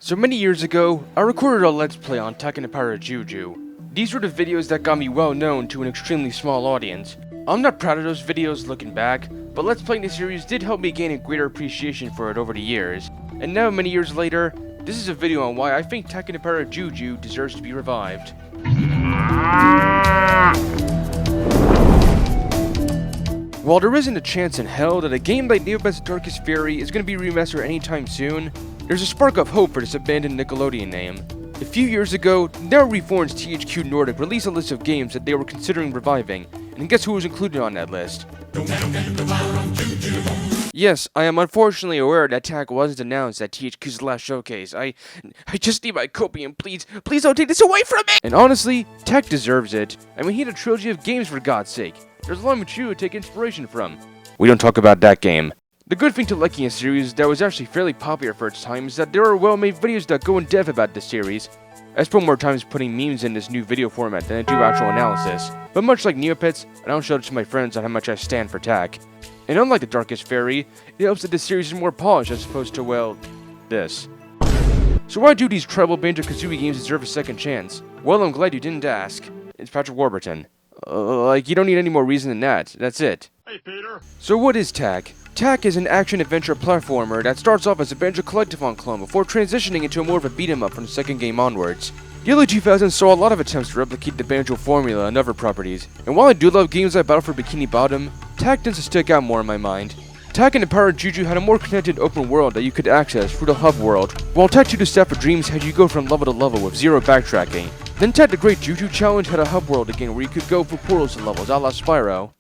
So many years ago, I recorded a Let's Play on Tekken Pirate Juju. These were the videos that got me well known to an extremely small audience. I'm not proud of those videos looking back, but Let's Playing the series did help me gain a greater appreciation for it over the years. And now, many years later, this is a video on why I think Tekken Pirate Juju deserves to be revived. While there isn't a chance in hell that a game like Neopet's Darkest Fury is going to be remastered anytime soon, there's a spark of hope for this abandoned Nickelodeon name. A few years ago, now reformed THQ Nordic released a list of games that they were considering reviving, and guess who was included on that list? Yes, I am unfortunately aware that TAC wasn't announced at THQ's last showcase. I just need my copium, please don't take this away from me! And honestly, TAC deserves it. I mean, he had a trilogy of games for God's sake. There's a lot of you to take inspiration from. We don't talk about that game. The good thing to liking a series that was actually fairly popular for its time is that there are well-made videos that go in depth about this series. I spend more time putting memes in this new video format than I do actual analysis, but much like Neopets, I don't show it to my friends on how much I stand for TAC. And unlike the Darkest Fury, it helps that this series is more polished as opposed to, well, this. So why do these tribal Banjo-Kazooie games deserve a second chance? Well, I'm glad you didn't ask. It's Patrick Warburton. You don't need any more reason than that. That's it. Hey, Peter. So what is TAC? TAC is an action-adventure platformer that starts off as a Banjo Collectathon clone before transitioning into more of a beat-em-up from the second game onwards. The early 2000s saw a lot of attempts to replicate the Banjo formula and other properties, and while I do love games like Battle for Bikini Bottom, TAC tends to stick out more in my mind. TAC and Pirate Juju had a more connected open world that you could access through the hub world, while TAC 2 The Staff of Dreams had you go from level to level with zero backtracking. Then TAC The Great Juju Challenge had a hub world again where you could go through portals to levels a la Spyro.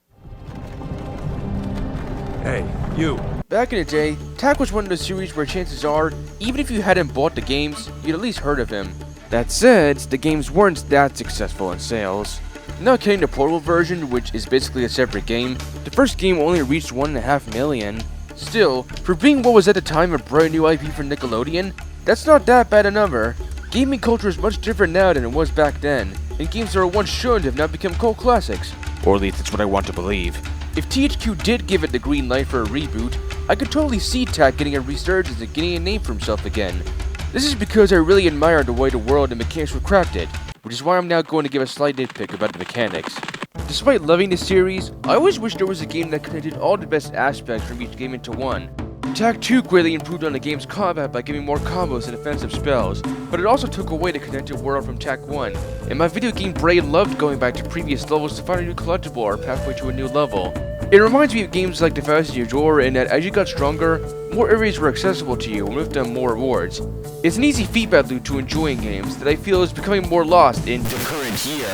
Hey, you. Back in the day, TAC was one of those series where chances are, even if you hadn't bought the games, you'd at least heard of him. That said, the games weren't that successful in sales. Not counting the portable version, which is basically a separate game, the first game only reached 1.5 million. Still, for being what was at the time a brand new IP for Nickelodeon, that's not that bad a number. Gaming culture is much different now than it was back then, and games that were once shown have now become cult classics. Or at least that's what I want to believe. If THQ did give it the green light for a reboot, I could totally see TAC getting a resurgence and getting a name for himself again. This is because I really admire the way the world and mechanics were crafted, which is why I'm now going to give a slight nitpick about the mechanics. Despite loving this series, I always wish there was a game that connected all the best aspects from each game into one. TAC 2 greatly improved on the game's combat by giving more combos and offensive spells, but it also took away the connected world from TAC 1, and my video game brain loved going back to previous levels to find a new collectible or pathway to a new level. It reminds me of games like The Fast You Adore in that as you got stronger, more areas were accessible to you and with them more rewards. It's an easy feedback loop to enjoying games that I feel is becoming more lost in the current year.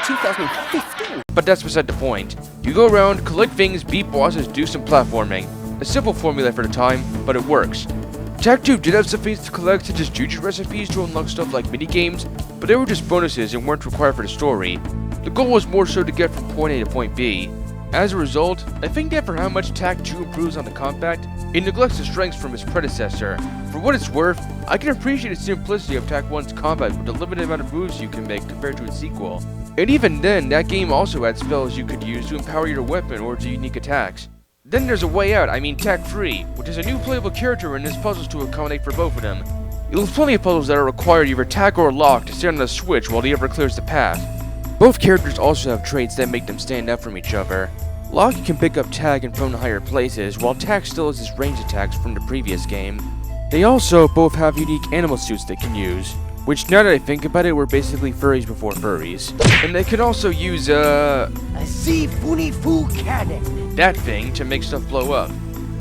2015. But that's beside the point. You go around, collect things, beat bosses, do some platforming. A simple formula for the time, but it works. TAC 2 did have some things to collect such as Juju recipes to unlock stuff like minigames, but they were just bonuses and weren't required for the story. The goal was more so to get from point A to point B. As a result, I think that for how much TAC 2 improves on the combat, it neglects the strengths from its predecessor. For what it's worth, I can appreciate the simplicity of TAC 1's combat with the limited amount of moves you can make compared to its sequel. And even then, that game also had spells you could use to empower your weapon or do unique attacks. Then there's a way out, TAC 3, which is a new playable character and has puzzles to accommodate for both of them. You'll have plenty of puzzles that are required either TAC or Lock to stand on a switch while the other clears the path. Both characters also have traits that make them stand out from each other. Lock can pick up TAC and throw in higher places, while TAC still has his range attacks from the previous game. They also both have unique animal suits they can use, which now that I think about it were basically furries before furries. And they can also use A Fu cannon. that thing to make stuff blow up.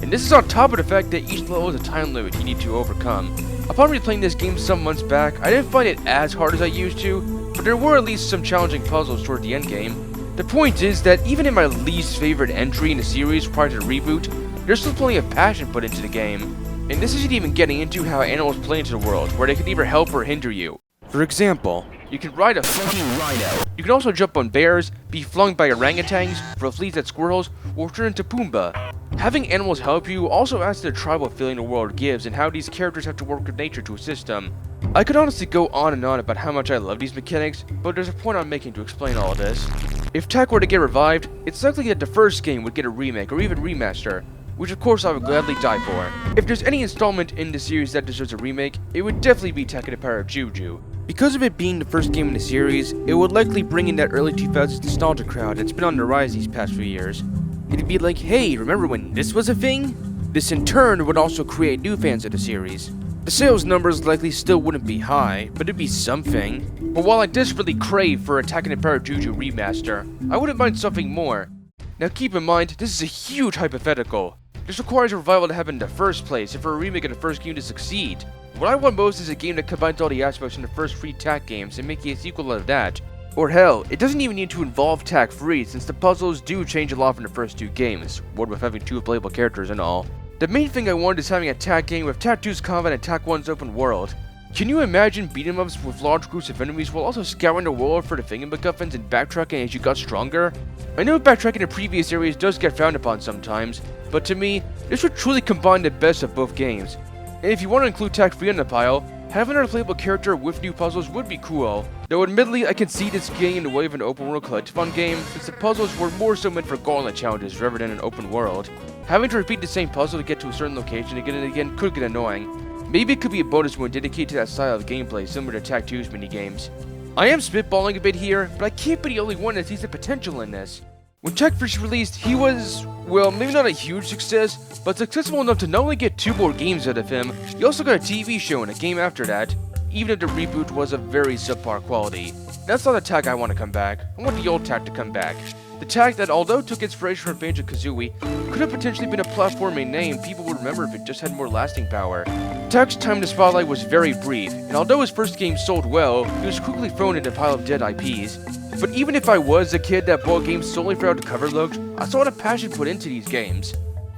And this is on top of the fact that each level is a time limit you need to overcome. Upon replaying this game some months back, I didn't find it as hard as I used to, but there were at least some challenging puzzles toward the end game. The point is that even in my least favorite entry in the series prior to the reboot, there's still plenty of passion put into the game. And this isn't even getting into how animals play into the world, where they can either help or hinder you. For example, you can ride a fucking rhino. You can also jump on bears, be flung by orangutans, throw fleas at squirrels, or turn into Pumbaa. Having animals help you also adds to the tribal feeling the world gives and how these characters have to work with nature to assist them. I could honestly go on and on about how much I love these mechanics, but there's a point I'm making to explain all of this. If TAC were to get revived, it's likely that the first game would get a remake or even remaster. which of course I would gladly die for. If there's any installment in the series that deserves a remake, it would definitely be Tekken Empire of Juju. Because of it being the first game in the series, it would likely bring in that early 2000s nostalgia crowd that's been on the rise these past few years. It'd be like, hey, remember when this was a thing? This in turn would also create new fans of the series. The sales numbers likely still wouldn't be high, but it'd be something. But while I desperately crave for a Tekken Empire of Juju remaster, I wouldn't mind something more. Now keep in mind, this is a huge hypothetical. This requires a revival to happen in the first place and for a remake of the first game to succeed. What I want most is a game that combines all the aspects from the first 3 TAC games and making a sequel out of that. Or hell, it doesn't even need to involve TAC 3 since the puzzles do change a lot from the first 2 games, one with having 2 playable characters and all. The main thing I wanted is having a TAC game with TAC 2's combat and TAC 1's open world. Can you imagine beat-em ups with large groups of enemies while also scouring the world for the thingamacguffins and backtracking as you got stronger? I know backtracking in previous areas does get frowned upon sometimes, but to me, this would truly combine the best of both games. And if you want to include TAC 3 in the pile, having another playable character with new puzzles would be cool. Though admittedly, I can see this getting in the way of an open world collectathon game, since the puzzles were more so meant for gauntlet challenges rather than an open world. Having to repeat the same puzzle to get to a certain location again and again could get annoying. Maybe it could be a bonus one dedicated to that style of gameplay similar to TAC 2's minigames. I am spitballing a bit here, but I can't be the only one that sees the potential in this. When TAC first released, he was, well, maybe not a huge success, but successful enough to not only get 2 more games out of him, he also got a TV show and a game after that, even if the reboot was of very subpar quality. That's not the TAC I want to come back. I want the old TAC to come back. The TAC that, although took inspiration from Banjo-Kazooie, could have potentially been a platforming name people would remember if it just had more lasting power. TAC's time in the spotlight was very brief, and although his first game sold well, he was quickly thrown into a pile of dead IPs. But even if I was a kid that bought games solely for how the cover looked, I saw the passion put into these games.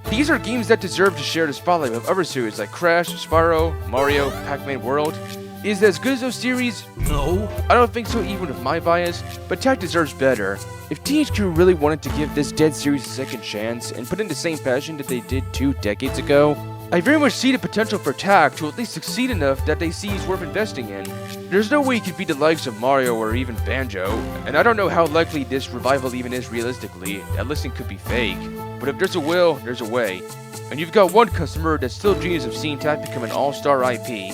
These are games that deserve to share the spotlight with other series like Crash, Spyro, Mario, Pac-Man World. Is it as good as those series? No. I don't think so even with my bias, but TAC deserves better. If THQ really wanted to give this dead series a second chance and put in the same passion that they did 2 decades ago, I very much see the potential for TAC to at least succeed enough that they see he's worth investing in. There's no way he could beat the likes of Mario or even Banjo, and I don't know how likely this revival even is realistically. That listing could be fake, but if there's a will, there's a way. And you've got one customer that still dreams of seeing TAC become an all-star IP.